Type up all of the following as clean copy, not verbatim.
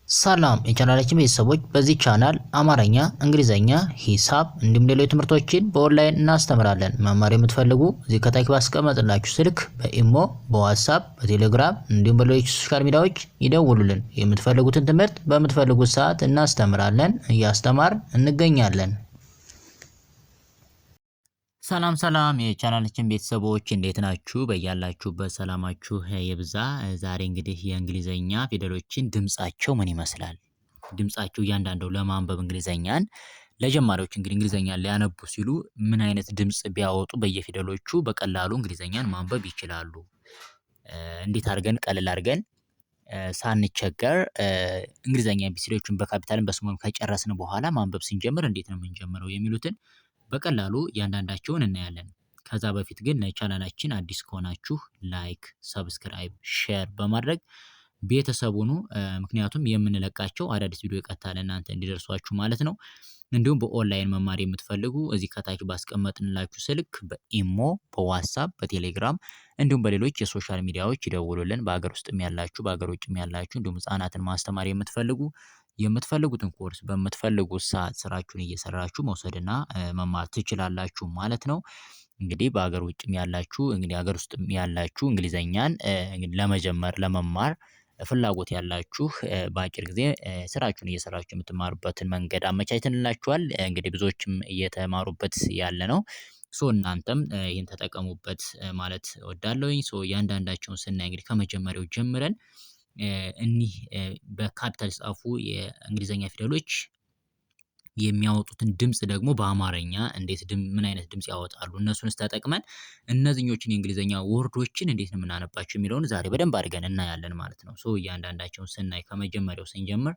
ሰላም የቻናላችን ቤተሰቦች፣ በዚህ ቻናል አማርኛ፣ እንግሊዘኛ፣ ሂሳብ እንዲሁም ሌሎች ትምህርቶችን በኦንላይን እናስተምራለን። መማር የምትፈልጉ እዚህ ከታች ባስቀመጥላችሁ ስልክ በኢሞ፣ በዋትስአፕ፣ በቴሌግራም እንዲሁም በሌሎች ሶሻል ሚዲያዎች ይደውሉልን። የምትፈልጉትን ትምህርት በምትፈልጉት ሰዓት እናስተምራለን፣ እያስተማርን እንገኛለን። ሰላም የቻናላችን ቤተሰቦች እንዴት ናችሁ? በያላችሁበት ሰላማችሁ ይብዛ። ዛሬ እንግዲህ የእንግሊዘኛ ፊደሎችን ድምጻቸው ምን ይመስላል፣ ድምጻቸው እያንዳንዱ ለማንበብ እንግሊዘኛን ለጀማሪዎች እንግዲህ እንግሊዘኛን ሊያነቡ ሲሉ ምን አይነት ድምጽ ቢያወጡ በየፊደሎቹ በቀላሉ እንግሊዘኛን ማንበብ ይችላሉ፣ እንዴት አድርገን ቀለል አድርገን ሳንቸገር እንግሊዘኛ ኤቢሲዲዎችን በካፒታልን በስሞልም ከጨረስን በኋላ ማንበብ ስንጀምር እንዴት ነው የምንጀምረው የሚሉትን በቀላሉ እያንዳንዳቸውን እናያለን። ከዛ በፊት ግን ለቻናላችን አዲስ ከሆናችሁ ላይክ፣ ሰብስክራይብ፣ ሼር በማድረግ ቤተሰብ ሁኑ። ምክንያቱም የምንለቃቸው አዳዲስ ቪዲዮ ቀጥታ ለእናንተ እንዲደርሷችሁ ማለት ነው። እንዲሁም በኦንላይን መማር የምትፈልጉ እዚህ ከታች ባስቀመጥንላችሁ ስልክ በኢሞ፣ በዋትስአፕ፣ በቴሌግራም እንዲሁም በሌሎች የሶሻል ሚዲያዎች ይደውሉልን። በሀገር ውስጥም ያላችሁ በሀገር ውጭም ያላችሁ እንዲሁም ህጻናትን ማስተማር የምትፈልጉትን ኮርስ በምትፈልጉት ሰዓት ስራችሁን እየሰራችሁ መውሰድና መማር ትችላላችሁ ማለት ነው። እንግዲህ በሀገር ውጭም ያላችሁ እንግዲህ ሀገር ውስጥም ያላችሁ እንግሊዘኛን ለመጀመር ለመማር ፍላጎት ያላችሁ በአጭር ጊዜ ስራችሁን እየሰራችሁ የምትማሩበትን መንገድ አመቻችተንላችኋል። እንግዲህ ብዙዎችም እየተማሩበት ያለ ነው። እናንተም ይህን ተጠቀሙበት ማለት እወዳለሁኝ። እያንዳንዳቸውን ስናይ እንግዲህ ከመጀመሪያው ጀምረን እኒህ በካፒታል የተጻፉ የእንግሊዘኛ ፊደሎች የሚያወጡትን ድምጽ ደግሞ በአማርኛ ምን አይነት ድምጽ ያወጣሉ፣ እነሱንስ ተጠቅመን እነዚህኞችን የእንግሊዘኛ ወርዶችን እንዴት ነው የምናነባቸው የሚለውን ዛሬ በደንብ አድርገን እናያለን ማለት ነው። እያንዳንዳቸውን ስናይ ከመጀመሪያው ስንጀምር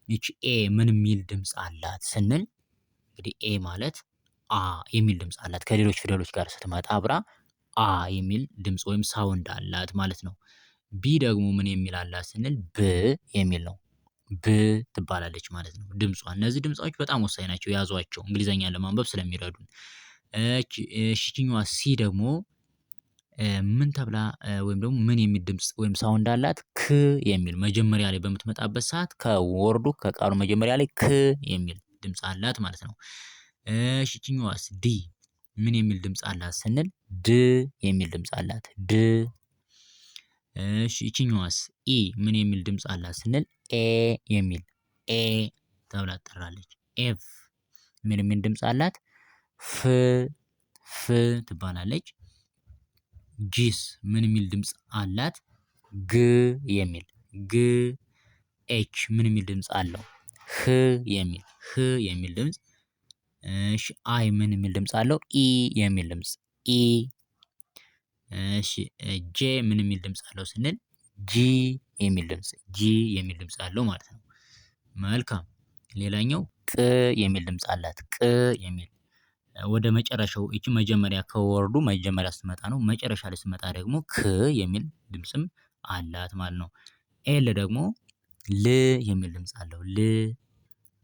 ይቺ ኤ ምን የሚል ድምጽ አላት ስንል እንግዲህ ኤ ማለት አ የሚል ድምጽ አላት። ከሌሎች ፊደሎች ጋር ስትመጣ አብራ አ የሚል ድምጽ ወይም ሳውንድ አላት ማለት ነው። ቢ ደግሞ ምን የሚል አላት ስንል ብ የሚል ነው። ብ ትባላለች ማለት ነው ድምጿ። እነዚህ ድምጾች በጣም ወሳኝ ናቸው፣ ያዟቸው እንግሊዘኛን ለማንበብ ስለሚረዱን። እሺኛዋ ሲ ደግሞ ምን ተብላ ወይም ደግሞ ምን የሚል ድምጽ ወይም ሳውንድ አላት? ክ የሚል መጀመሪያ ላይ በምትመጣበት ሰዓት ከወርዱ ከቃሉ መጀመሪያ ላይ ክ የሚል ድምጽ አላት ማለት ነው። እሺኛዋስ ዲ ምን የሚል ድምጽ አላት ስንል ድ የሚል ድምጽ አላት። ድ። ይቺኛዋስ ኢ ምን የሚል ድምጽ አላት ስንል ኤ የሚል ኤ ተብላ ትጠራለች። ኤፍ ምን የሚል ድምጽ አላት? ፍ ፍ ትባላለች። ጂስ ምን የሚል ድምጽ አላት? ግ የሚል ግ። ኤች ምን የሚል ድምጽ አለው? ህ የሚል ድምጽ። እሺ አይ ምን የሚል ድምጽ አለው? ኢ የሚል ድምጽ ኢ። እሺ ጄ ምን የሚል ድምጽ አለው ስንል ጂ የሚል ድምጽ አለው ማለት ነው። መልካም። ሌላኛው ቅ የሚል ድምጽ አላት። ቅ የሚል ወደ መጨረሻው እቺ መጀመሪያ ከወርዱ መጀመሪያ ስትመጣ ነው። መጨረሻ ላይ ስትመጣ ደግሞ ክ የሚል ድምጽም አላት ማለት ነው። ኤል ደግሞ ል የሚል ድምጽ አለው። ል።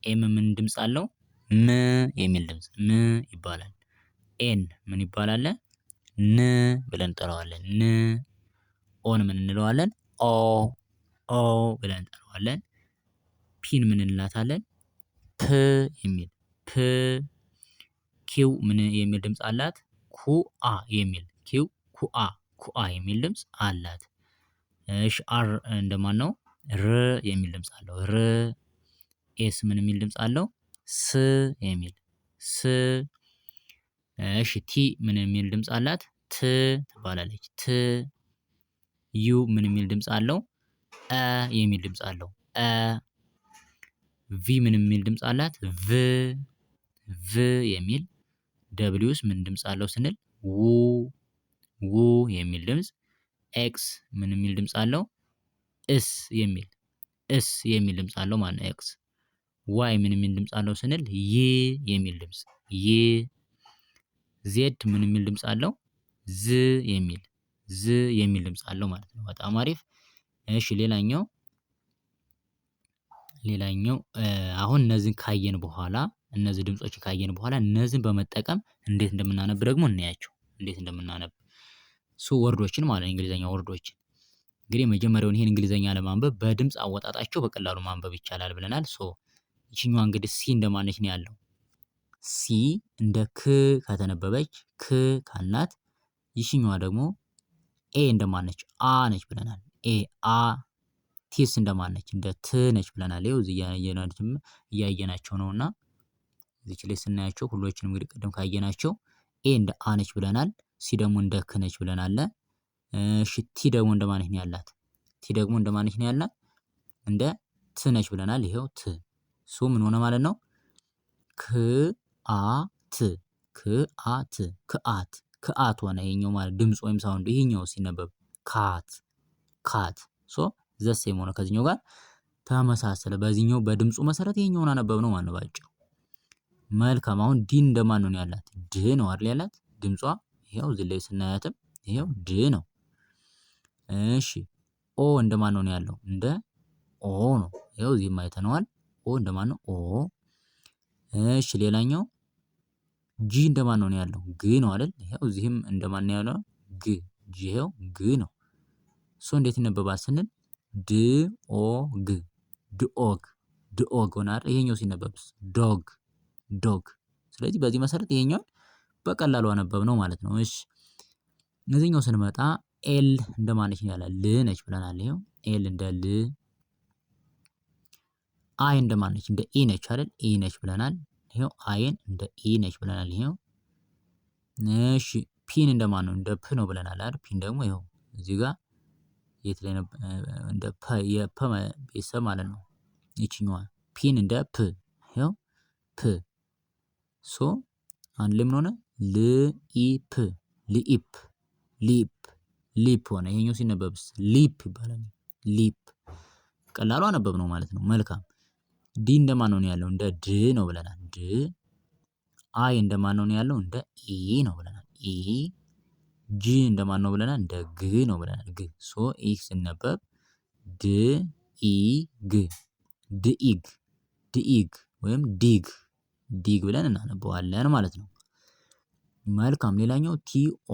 ኤም ምን ድምጽ አለው? ም የሚል ድምጽ ም ይባላል። ኤን ምን ይባላል? ን ብለን እንጠራዋለን። ን። ኦን ምን እንለዋለን? ኦ ኦ ብለን እንጠራዋለን። ፒን ምን እንላታለን? ፕ የሚል ፕ። ኪው ምን የሚል ድምጽ አላት? ኩአ የሚል ኪው ኩአ የሚል ድምጽ አላት። እሺ አር እንደማን ነው? ር የሚል ድምጽ አለው። ር። ኤስ ምን የሚል ድምጽ አለው? ስ የሚል ስ። እሺ ቲ ምን የሚል ድምጽ አላት? ት ትባላለች። ት። ዩ ምን የሚል ድምጽ አለው? አ የሚል ድምጽ አለው። አ። ቪ ምን የሚል ድምጽ አላት? ቭ ቭ የሚል። ደብሊውስ ምን ድምጽ አለው ስንል ው የሚል ድምጽ። ኤክስ ምን የሚል ድምጽ አለው? እስ የሚል ድምጽ አለው ማለት ነው። ኤክስ። ዋይ ምን የሚል ድምጽ አለው ስንል ይ የሚል ድምጽ ይ። ዜድ ምን የሚል ድምጽ አለው? ዝ የሚል ድምጽ አለው ማለት ነው። በጣም አሪፍ። እሺ ሌላኛው አሁን እነዚህን ካየን በኋላ እነዚህ ድምጾችን ካየን በኋላ እነዚህን በመጠቀም እንዴት እንደምናነብ ደግሞ እናያቸው። እንዴት እንደምናነብ ወርዶችን ማለት እንግሊዘኛ ወርዶችን እንግዲህ መጀመሪያውን ይሄን እንግሊዘኛ ለማንበብ በድምፅ አወጣጣቸው በቀላሉ ማንበብ ይቻላል ብለናል። ይችኛዋ እንግዲህ ሲ እንደማነች ነው ያለው። ሲ እንደ ክ ከተነበበች ክ ካልናት፣ ይችኛዋ ደግሞ ኤ እንደማነች አ ነች ብለናል። ኤ አ። ቲስ እንደማነች እንደ ት ነች ብለናል። ይኸው እዚህ እያየናቸው ነውና እዚች ላይ ስናያቸው ሁሎችንም እንግዲህ ቅድም ካየናቸው ኤ እንደ አ ነች ብለናል። ሲ ደግሞ እንደ ክ ነች ብለናል። እሺ ቲ ደግሞ እንደማነች ነው ያላት? ቲ ደግሞ እንደማነች ነው ያላት? እንደ ት ነች ብለናል። ይሄው ት ምን ሆነ ማለት ነው? ክ አ ት ክአት ክአት ክአት ሆነ። ይሄኛው ማለት ድምጽ ወይም ሳውንድ ይሄኛው ሲነበብ ካት ካት ዘሴም ሆነ ከዚህኛው ጋር ተመሳሰለ። በዚህኛው በድምጹ መሰረት ይሄኛውን አነበብነው ማለት ነው ባጭሩ። መልካም። አሁን ዲ እንደማን ነው ያላት? ድ ነው አይደል ያላት? ድምጿ ይሄው እዚህ ላይ ስናያትም ይሄው ድ ነው። እሺ ኦ እንደማን ነው ያለው? እንደ ኦ ነው። ይሄው እዚህም አይተነዋል። ኦ እንደማን ነው? ኦ። እሺ ሌላኛው ጂ እንደማን ነው ያለው? ግ ነው አይደል? ይሄው እዚህም እንደማን ነው ያለው? ግ ጂ ይሄው ግ ነው። እንዴት ይነበባል ስንል ድ ኦ ግ ድኦግ ድኦግ ሆነ አይደል? ይሄኛው ሲነበብስ ዶግ ዶግ። ስለዚህ በዚህ መሰረት ይሄኛውን በቀላሉ አነበብ ነው ማለት ነው። እሺ እነዚህኛው ስንመጣ ኤል እንደማነች ነው ያለ? ል ነች ብለናል። ይሄው ኤል እንደ ል። አይ እንደማነች? እንደ ኢ ነች አይደል? ኢ ነች ብለናል። ይሄው አይን እንደ ኢ ነች ብለናል። ይሄው እሺ ፒን እንደማን ነው? እንደ ፕ ነው ብለናል አይደል? ፒን ደግሞ ይሄው እዚህ ጋር የት ላይ ነው? እንደ ፐ የፐ ቤተሰብ ማለት ነው። ይችኛዋ ፒን እንደ ፕ ይሄው ፕ አንድ ላይ ምን ሆነ? ልኢፕ ሊኢፕ ሊፕ ሊፕ ሆነ። ይሄኛው ሲነበብስ ሊፕ ይባላል። ሊፕ ቀላሉ አነበብ ነው ማለት ነው። መልካም። ዲ እንደማን ነው ያለው? እንደ ድ ነው ብለናል። ድ። አይ እንደማን ነው ያለው? እንደ ኢ ነው ብለናል። ኢ። ጂ እንደማን ነው ብለናል? እንደ ግ ነው ብለናል። ግ ኢ ሲነበብ ድ ኢ ግ ድኢግ ድኢግ ወይም ዲግ ዲግ ብለን እናነበዋለን ማለት ነው። መልካም። ሌላኛው ቲኦ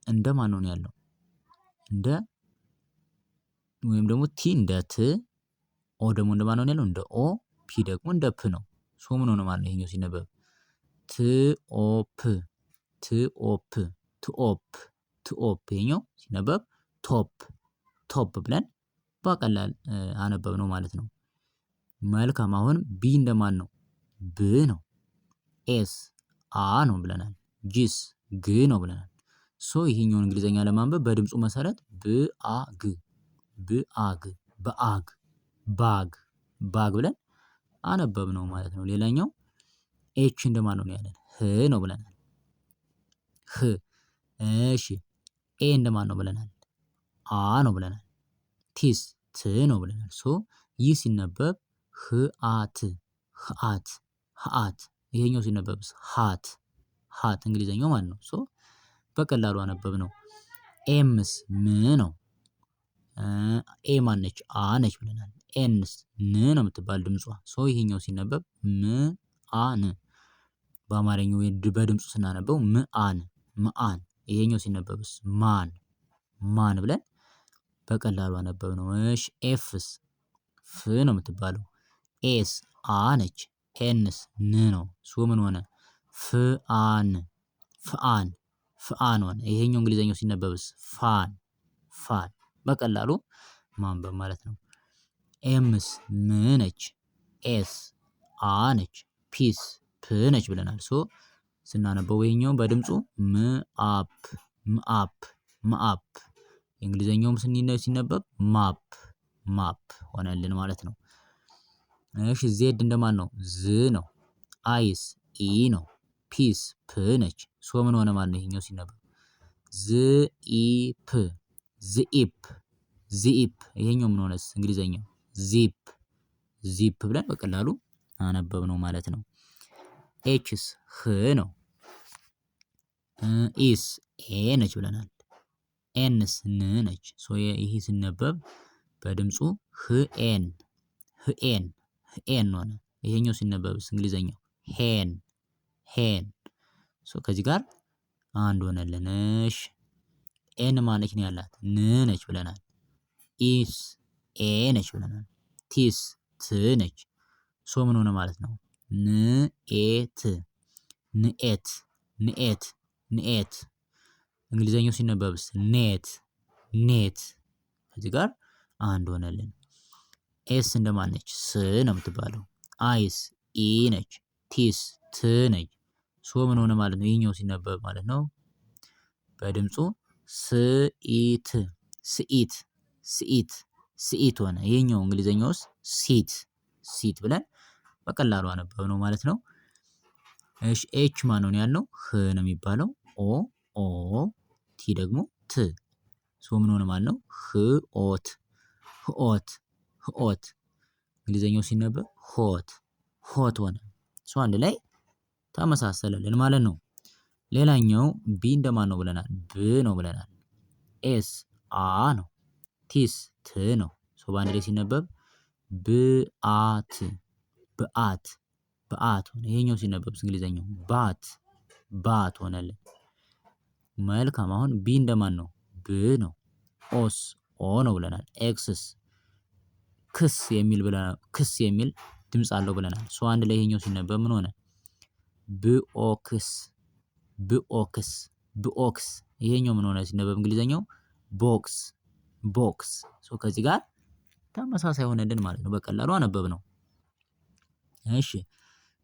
እንደማን ነው ያለው? እንደ ወይም ደግሞ ቲ እንደ ት፣ ኦ ደግሞ እንደማን ነው ያለው? እንደ ኦ፣ ፒ ደግሞ እንደ ፕ ነው። ምን ሆነ ማለት ነው? ይሄኛው ሲነበብ ትኦፕ ትኦፕ ትኦፕ ትኦፕ። ይሄኛው ሲነበብ ቶፕ ቶፕ ብለን በቀላል አነበብ ነው ማለት ነው። መልካም። አሁን ቢ እንደማን ነው? ብ ነው። ኤስ አ ነው ብለናል። ጂስ ግ ነው ብለናል። ይሄኛውን እንግሊዘኛ ለማንበብ በድምፁ መሰረት ብአግ ብአግ በአግ ባግ ባግ ብለን አነበብ ነው ማለት ነው። ሌላኛው ኤች እንደማን ነው ያለን? ህ ነው ብለናል። ህ። እሺ ኤ እንደማን ነው ብለናል? አ ነው ብለናል። ቲስ ት ነው ብለናል። ይህ ሲነበብ ህአት ህአት ህአት። ይሄኛው ሲነበብስ ሃት ሃት እንግሊዘኛው ማለት ነው። በቀላሉ አነበብ ነው። ኤምስ ም ነው። ኤ ማነች? አ ነች ብለናል። ኤንስ ን ነው የምትባል ድምጿ። ይሄኛው ሲነበብ ም አ ን። በአማርኛው በድምፁ ስናነበው ምአን ምአን። ይሄኛው ሲነበብስ ማን ማን ብለን በቀላሉ አነበብ ነው። እሺ ኤፍስ ፍ ነው የምትባለው። ኤስ አ ነች። ኤንስ ን ነው። ምን ሆነ? ፍአን ፍአን ፍአን ሆነ። ይሄኛው እንግሊዘኛው ሲነበብስ ፋን ፋን። በቀላሉ ማንበብ ማለት ነው። ኤምስ ም ነች። ኤስ አ ነች። ፒስ ፕ ነች ብለናል። ስናነበው ይሄኛው በድምፁ ምአፕ ምአፕ ምአፕ። የእንግሊዘኛውም ሲነበብ ማፕ ማፕ ሆነልን ማለት ነው። እሺ ዜድ እንደማን ነው? ዝ ነው። አይስ ኢ ነው። ፒስ ፕ ነች። ምን ሆነ ማለት ነው? ይሄኛው ሲነበብ ዝኢፕ ዝኢፕ ዚኢፕ። ይሄኛው ምን ሆነስ? እንግሊዘኛው ዚፕ ዚፕ ብለን በቀላሉ አነበብ ነው ማለት ነው። ኤችስ ህ ነው። ኢስ ኤ ነች ብለናል። ኤንስ ን ነች። ይሄ ሲነበብ በድምፁ ህኤን ህኤን ህኤን ሆነ። ይሄኛው ሲነበብስ እንግሊዘኛው ሄን ሄን። ከዚህ ጋር አንድ ሆነልን። እሺ ኤን ማነች ነው ያላት? ን ነች ብለናል። ኢስ ኤ ነች ብለናል። ቲስ ት ነች። ሶ ምን ሆነ ማለት ነው? ንኤት ንኤት ንኤት ንኤት። እንግሊዘኛው ሲነበብስ ኔት ኔት። ከዚህ ጋር አንድ ሆነልን። ኤስ እንደማን ነች? ስ ነው የምትባለው። አይስ ኢ ነች። ቲስ ት ነች። ሶ ምን ሆነ ማለት ነው? ይህኛው ሲነበብ ማለት ነው በድምፁ ስኢት ስኢት ስኢት ስኢት ሆነ። ይህኛው እንግሊዘኛው ውስጥ ሲት ሲት ብለን በቀላሉ አነበብ ነው ማለት ነው። እሺ ኤች ማን ነው ያልነው? ህ ነው የሚባለው። ኦ ኦ፣ ቲ ደግሞ ት። ሶ ምን ሆነ ማለት ነው? ህኦት ህኦት ህኦት። እንግሊዘኛው ሲነበብ ሆት ሆት ሆነ። ሶ አንድ ላይ ተመሳሰለልን ማለት ነው። ሌላኛው ቢ እንደማን ነው ብለናል? ብ ነው ብለናል። ኤስ አ ነው። ቲስ ት ነው። ሶ በአንድ ላይ ሲነበብ ብአት ብአት ብአት ሆነ። ይሄኛው ሲነበብስ እንግሊዘኛው ባት ባት ሆነልን። መልካም። አሁን ቢ እንደማን ነው? ብ ነው። ኦስ ኦ ነው ብለናል። ኤክስስ ክስ የሚል ብለናል። ክስ የሚል ድምፅ አለው ብለናል። ሶ አንድ ላይ ይሄኛው ሲነበብ ምን ሆነ? ብኦክስ ብኦክስ ብኦክስ። ይሄኛው ምን ሆነ ሲነበብ እንግሊዘኛው? ቦክስ ቦክስ። ሶ ከዚህ ጋር ተመሳሳይ ሆነልን ማለት ነው። በቀላሉ አነበብ ነው። እሺ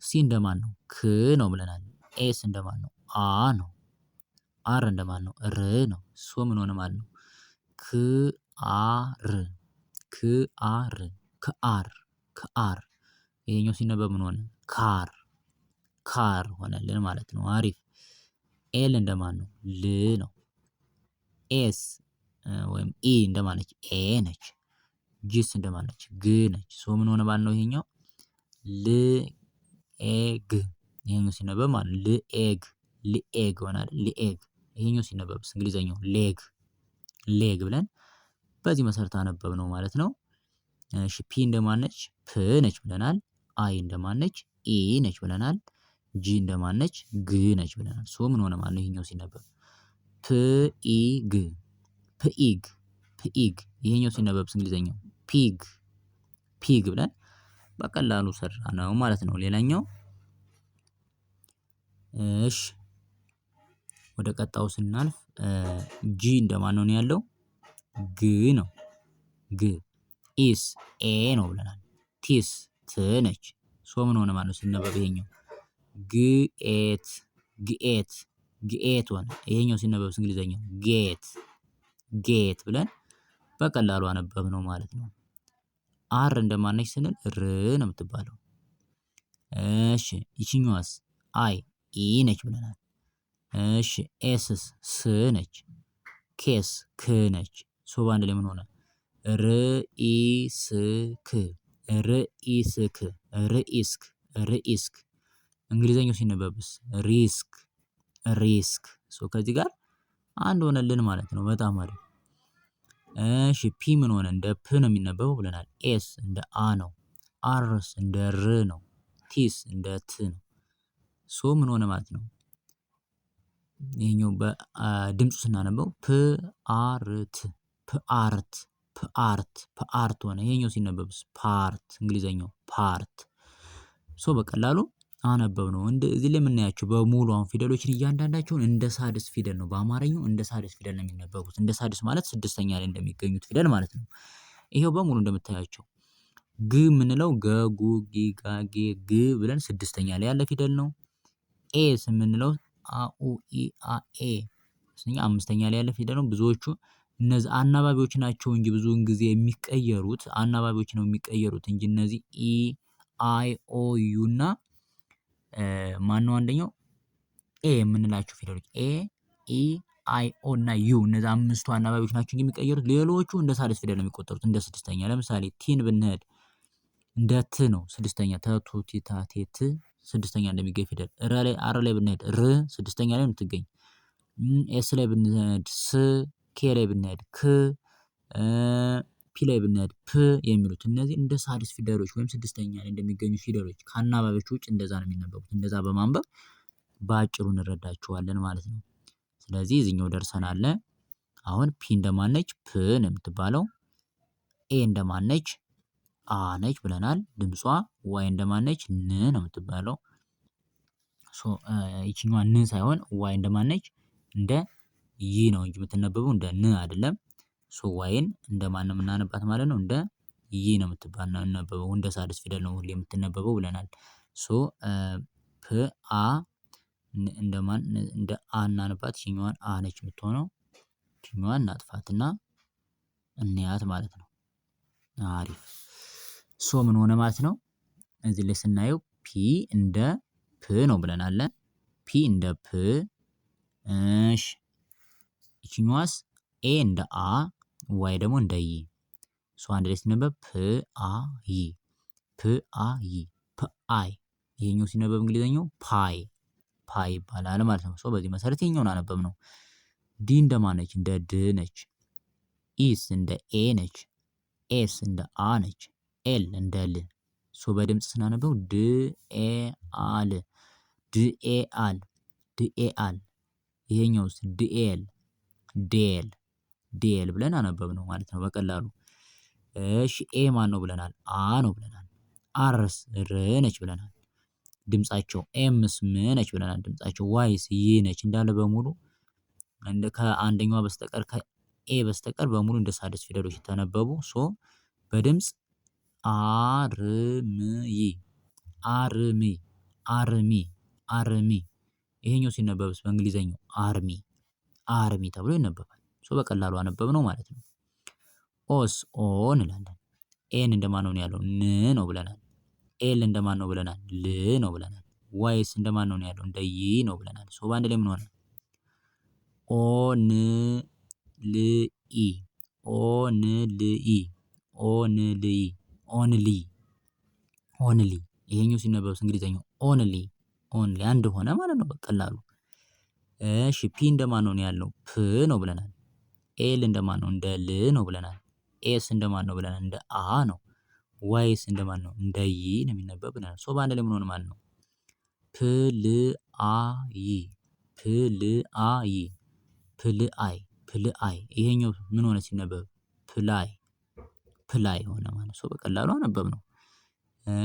ሲ እንደማን ነው? ክ ነው ብለናል። ኤስ እንደማን ነው? አ ነው። አር እንደማን ነው? ር ነው። ሶ ምን ሆነ ማለት ነው? ክአር ክአር ከአር ከአር። ይሄኛው ሲነበብ ምን ሆነ? ካር ካር ሆነልን ማለት ነው። አሪፍ። ኤል እንደማን ነው? ል ነው። ኤስ ወይም ኢ እንደማን ነች? ኤ ነች። ጂስ እንደማን ነች? ግ ነች። ሶ ምን ሆነ ማለት ነው? ይሄኛው ልኤግ። ይሄኛው ሲነበብ ማለት ነው ልኤግ ልኤግ ሆናል። ልኤግ። ይሄኛው ሲነበብስ እንግሊዘኛው ሌግ ሌግ ብለን በዚህ መሰረት አነበብ ነው ማለት ነው። እሺ ፒ እንደማን ነች? ፕ ነች ብለናል። አይ እንደማን ነች? ኢ ነች ብለናል። ጂ እንደማን ነች? ግ ነች ብለናል። ሶ ምን ሆነ ማለት ነው? ይሄኛው ሲነበብ ፕኢግ ፕኢግ ፕኢግ። ይሄኛው ሲነበብስ እንግሊዘኛው ፒግ ፒግ ብለን በቀላሉ ሰራ ነው ማለት ነው። ሌላኛው እሺ ወደ ቀጣው ስናልፍ ጂ እንደማን ነው ያለው? ግ ነው። ግ። ኢስ ኤ ነው ብለናል። ቲስ ት ነች። ሶ ምን ሆነ ማለት ነው ሲነበብ ይሄኛው? ግኤት ግኤት ግኤት ሆነ። ይሄኛው ሲነበብስ እንግሊዘኛው ጌት ጌት ብለን በቀላሉ አነበብ ነው ማለት ነው። አር እንደማን ነች ስንል ር ነው የምትባለው። እሺ ይችኛዋስ? አይ ኢ ነች ብለናል። እሺ ኤስስ ስ ነች። ኬስ ክ ነች። ሶ በአንድ ላይ ምን ሆነ? ርኢስክ ርኢስክ ርኢስክ ርኢስክ። እንግሊዘኛው ሲነበብስ ሪስክ ሪስክ። ሶ ከዚህ ጋር አንድ ሆነልን ማለት ነው። በጣም አሪፍ። እሺ ፒ ምን ሆነ? እንደ ፕ ነው የሚነበበው ብለናል። ኤስ እንደ አ ነው። አርስ እንደ ር ነው። ቲስ እንደ ት ነው። ሶ ምን ሆነ ማለት ነው? ይሄኛው በድምፁ ስናነበው ፕአርት ፕአርት ፕአርት ፕአርት ሆነ። ይሄኛው ሲነበብስ ፓርት እንግሊዘኛው ፓርት። ሶ በቀላሉ አነበብ ነው። እዚህ ላይ የምናያቸው በሙሉ አሁን ፊደሎችን እያንዳንዳቸውን እንደ ሳድስ ፊደል ነው። በአማርኛው እንደ ሳድስ ፊደል ነው የሚነበቡት። እንደ ሳድስ ማለት ስድስተኛ ላይ እንደሚገኙት ፊደል ማለት ነው። ይሄው በሙሉ እንደምታያቸው ግ የምንለው ገጉ ጊጋ ጌ ግ ብለን ስድስተኛ ላይ ያለ ፊደል ነው። ኤስ የምንለው አኡ ኢ አ ኤ አምስተኛ ላይ ያለ ፊደል ነው። ብዙዎቹ እነዚህ አናባቢዎች ናቸው እንጂ ብዙውን ጊዜ የሚቀየሩት አናባቢዎች ነው የሚቀየሩት እንጂ እነዚህ ኢ አይ ኦ ዩ እና ማነው አንደኛው ኤ የምንላቸው ፊደሎች ኤ ኢ አይ ኦ እና ዩ እነዚህ አምስቱ አናባቢዎች ናቸው እንጂ የሚቀየሩት። ሌሎቹ እንደ ሳድስ ፊደል ነው የሚቆጠሩት እንደ ስድስተኛ። ለምሳሌ ቲን ብንሄድ እንደ ት ነው ስድስተኛ። ተቱ ቲታ ቴት ስድስተኛ እንደሚገኝ ፊደል። አር ላይ ብንሄድ ር ስድስተኛ ላይ የምትገኝ። ኤስ ላይ ብንሄድ ስ፣ ኬ ላይ ብንሄድ ክ፣ ፒ ላይ ብንሄድ ፕ የሚሉት እነዚህ እንደ ሳድስ ፊደሎች ወይም ስድስተኛ ላይ እንደሚገኙ ፊደሎች ከአናባቢዎች ውጭ እንደዛ ነው የሚነበቡት። እንደዛ በማንበብ በአጭሩ እንረዳቸዋለን ማለት ነው። ስለዚህ እዚህኛው ደርሰናል። አሁን ፒ እንደማነች? ፕ ነው የምትባለው። ኤ እንደማነች አ ነች ብለናል። ድምጿ ዋይ እንደማነች ን ነው የምትባለው። ይችኛዋ ን ሳይሆን ዋይ እንደማነች እንደ ይ ነው እንጂ የምትነበበው እንደ ን አይደለም። ዋይን እንደማን ነው የምናነባት ማለት ነው? እንደ ይ ነው የምትነበበው። እንደ ሳድስ ፊደል ነው ሁሌ የምትነበበው ብለናል። ፕ አ እንደማን እንደ አ እናንባት። ይችኛዋን አ ነች የምትሆነው። ይችኛዋን እናጥፋትና እንያት ማለት ነው። አሪፍ ምን ሆነ ማለት ነው? እዚህ ላይ ስናየው ፒ እንደ ፕ ነው ብለናል። ፒ እንደ ፕ። እሺ ይችኛዋስ ኤ እንደ አ ዋይ ደግሞ እንደ ይ። አንድ ላይ ሲነበብ ፕ አ ይ ፕ አ ይ ፕ አይ። ይሄኛው ሲነበብ እንግሊዘኛው ፓይ ፓይ ይባላል ማለት ነው። በዚህ መሰረት ይሄኛውን አነበብ ነው። ዲ እንደማን ነች? እንደ ድ ነች። ኢስ እንደ ኤ ነች። ኤስ እንደ አ ነች። ኤል እንደ ል። በድምጽ ስናነበው ድ ኤ አል ድ ኤ አል ድ ኤ አል። ይሄኛውስ ድ ኤል ዴል ዴል ብለን አነበብ ነው ማለት ነው በቀላሉ። እሺ ኤ ማን ነው ብለናል? አ ነው ብለናል። አርስ ር ነች ብለናል ድምጻቸው። ኤምስ ም ነች ብለናል ድምጻቸው። ዋይስ ይ ነች። እንዳለ በሙሉ ከአንደኛዋ በስተቀር ከኤ በስተቀር በሙሉ እንደ ሳድስ ፊደሎች ተነበቡ። በድምጽ አርምይ አርሚ አርሚ አርሚ። ይሄኛው ሲነበብስ በእንግሊዘኛው አርሚ አርሚ ተብሎ ይነበባል። በቀላሉ አነበብ ነው ማለት ነው። ኦስ ኦ እንላለን። ኤን እንደማን ነው ያለው? ን ነው ብለናል። ኤል እንደማን ነው ብለናል? ል ነው ብለናል። ዋይስ እንደማን ነው ያለው? እንደ ይ ነው ብለናል። በአንድ ላይ ምን ሆነ? ኦ ን ል ኢ ኦ ን ል ኢ ኦ ን ል ኢ ኦንሊ ኦንሊ። ይሄኛው ሲነበብስ እንግሊዘኛው ኦንሊ ኦንሊ አንድ ሆነ ማለት ነው በቀላሉ። እሺ ፒ እንደማን ነው ያልነው? ፕ ነው ብለናል። ኤል እንደማን ነው? እንደ ል ነው ብለናል። ኤስ እንደማን ነው ብለናል? እንደ አ ነው። ዋይስ እንደማን ነው? እንደ ይ ነው የሚነበብ ብለናል። በአንድ ላይ ምን ሆነ ማለት ነው? ፕ ል አ ይ ፕ ል አ ይ ፕል አይ ፕል አይ። ይሄኛው ምን ሆነ ሲነበብ? ፕላይ ፕላይ ሆነ ማለት ነው። በቀላሉ አነበብ ነው።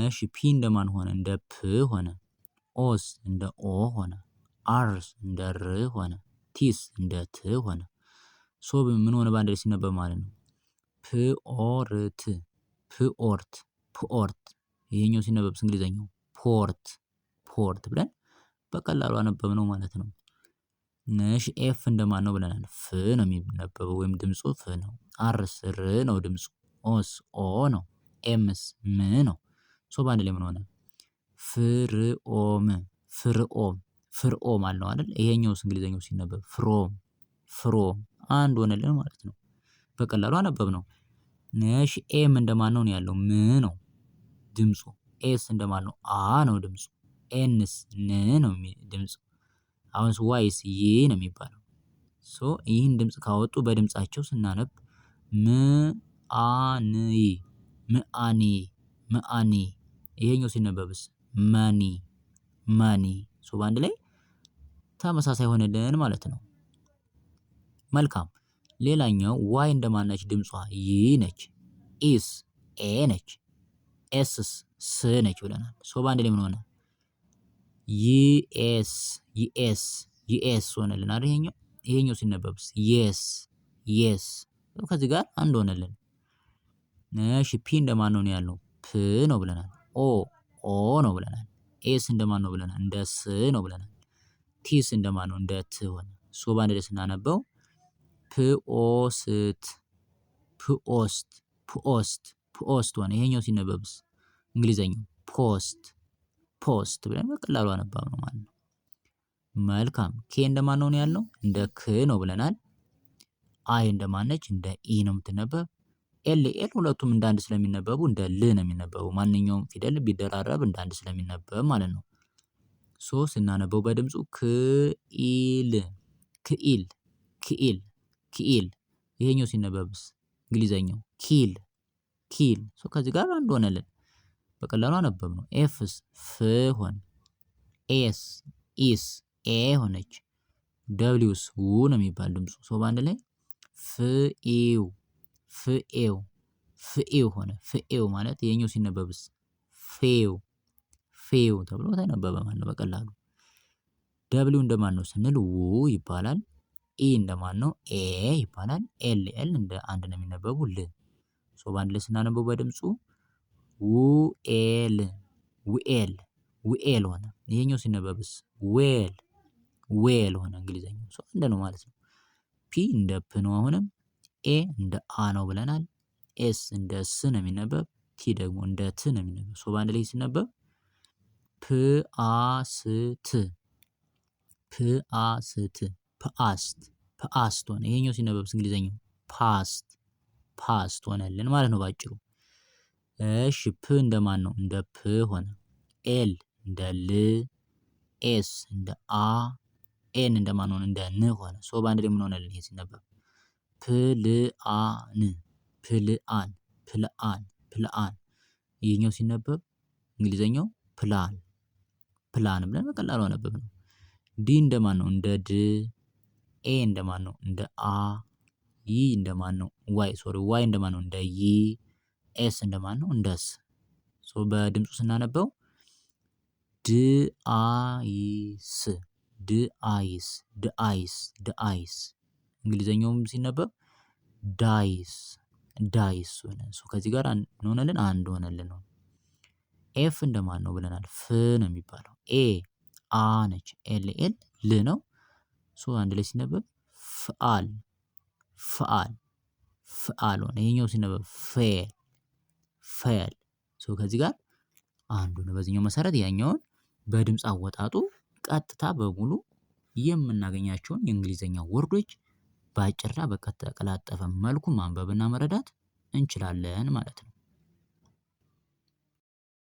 እሺ ፒ እንደማን ሆነ? እንደ ፕ ሆነ። ኦስ እንደ ኦ ሆነ። አርስ እንደ ር ሆነ። ቲስ እንደ ት ሆነ። ምን ሆነ በአንድ ላይ ሲነበብ ማለት ነው? ፕኦርት ፕኦርት ፕኦርት። ይሄኛው ሲነበብስ እንግሊዘኛው ፖርት ፖርት ብለን በቀላሉ አነበብ ነው ማለት ነው። እሺ ኤፍ እንደማን ነው ብለናል? ፍ ነው የሚነበበው ወይም ድምፁ ፍ ነው። አርስ ር ነው ድምፁ። ኦስ ኦ ነው። ኤምስ ም ነው። በአንድ ላይ ምን ሆነ? ፍርኦም ፍርኦም ፍርኦም አለው አይደል? ይሄኛውስ እንግሊዘኛው ሲነበብ ፍሮም ፍሮም አንድ ሆነልን ማለት ነው። በቀላሉ አነበብ ነው። እሺ ኤም እንደማን ነው ያለው? ም ነው ድምፁ። ኤስ እንደማን ነው? አ ነው ድምፁ። ኤንስ ን ነው ድምፁ። አሁንስ ዋይስ ይ ነው የሚባለው። ይህን ድምፅ ካወጡ በድምፃቸው ስናነብ ም አንይ ምአኒ ምአኒ። ይሄኛው ሲነበብስ መኒ መኒ። በአንድ ላይ ተመሳሳይ ሆነልን ማለት ነው። መልካም። ሌላኛው ዋይ እንደማነች? ድምጿ ይ ነች። ኢስ ኤ ነች። ኤስስ ስ ነች ብለናል። በአንድ ላይ ምን ሆነ? ይኤስ ይኤስ ይኤስ ሆነልን አይደል? ይሄኛው ሲነበብስ የስ የስ። ከዚህ ጋር አንድ ሆነልን። እሺ ፒ እንደማን ነው ያልነው? ፕ ነው ብለናል። ኦ ኦ ነው ብለናል። ኤስ እንደማን ነው ብለናል? እንደ ስ ነው ብለናል። ቲስ እንደማን ነው? እንደ ት ሆነ። በአንድ ላይ ስናነበው ፕኦስት ፕኦስት ፕኦስት ፕኦስት ሆነ። ይሄኛው ሲነበብስ እንግሊዘኛው ፖስት ፖስት ብለን በቀላሉ አነባብ ነው ማለት ነው። መልካም። ኬ እንደማን ነው ያልነው? እንደ ክ ነው ብለናል። አይ እንደማነች? እንደ ኢ ነው የምትነበብ። ኤል ኤል ሁለቱም እንደ አንድ ስለሚነበቡ እንደ ል ነው የሚነበቡ። ማንኛውም ፊደል ቢደራረብ እንደ አንድ ስለሚነበብ ማለት ነው። ስናነበው በድምፁ ክኢል ክኢል ክኢል ክኢል። ይሄኛው ሲነበብስ እንግሊዘኛው ኪል ኪል። ከዚህ ጋር አንድ ሆነልን በቀላሉ አነበብ ነው። ኤፍስ ፍ ሆነ። ኤስ ኢስ ኤ ሆነች። ደብሊውስ ው ነው የሚባል ድምፁ። በአንድ ላይ ፍኢው ፍኤው ፍኤው ሆነ። ፍኤው ማለት ይሄኛው ሲነበብስ ፌው ፌው ተብሎ ተነበበ ማለት ነው በቀላሉ። ደብሊው እንደማን ነው ስንል ው ይባላል። ኢ እንደማን ነው ኤ ይባላል። ኤል ኤል እንደ አንድ ነው የሚነበቡ ል ሶ በአንድ ላይ ስናነበው በድምፁ ውኤል ውኤል ውኤል ሆነ። ይሄኛው ሲነበብስ ዌል ዌል ሆነ። እንግሊዘኛው ሶ እንደ ነው ማለት ነው። ፒ እንደ ፕ ነው አሁንም። ኤ እንደ አ ነው ብለናል። ኤስ እንደ ስ ነው የሚነበብ። ቲ ደግሞ እንደ ት ነው የሚነበብ። ሶ በአንድ ላይ ሲነበብ ፕአስት ፕአስት ፓስት ፓስት ሆነ። ይሄኛው ሲነበብስ እንግሊዘኛው ፓስት ፓስት ሆነልን ማለት ነው ባጭሩ። እሺ ፕ እንደማን ነው? እንደ ፕ ሆነ። ኤል እንደ ል፣ ኤስ እንደ አ፣ ኤን እንደማን ሆነ? እንደ ን ሆነ። ሶ በአንድ ላይ ምን ሆነልን ይሄ ሲነበብ ፕልአን ፕልአን ፕልአን ፕልአን። ይሄኛው ሲነበብ እንግሊዘኛው ፕላን ፕላን ብለን በቀላሉ አነበብ ነው። ዲ እንደማን ነው? እንደ ድ። ኤ እንደማን ነው? እንደ አ። ይ እንደማን ነው? ዋይ እንደማን ነው? እንደ ይ። ኤስ እንደማን ነው? እንደ ስ። ሶ በድምፁ ስናነበው ድአይስ ድአይስ ድአይስ ድአይስ። እንግሊዘኛውም ሲነበብ ዳይስ ዳይስ ሆነ። ሶ ከዚህ ጋር ምን ሆነልን? አንድ ሆነልን ነው። ኤፍ እንደማን ነው ብለናል? ፍ ነው የሚባለው። ኤ አ ነች። ኤል ኤል ል ነው። ሶ አንድ ላይ ሲነበብ ፍአል ፍአል ፍአል ሆነ። ይሄኛው ሲነበብ ፌል ፌል። ሶ ከዚህ ጋር አንዱ ነው። በዚህኛው መሰረት ያኛውን በድምፅ አወጣጡ ቀጥታ በሙሉ የምናገኛቸውን የእንግሊዘኛ ወርዶች በአጭርና በተቀላጠፈ መልኩ ማንበብና መረዳት እንችላለን ማለት ነው።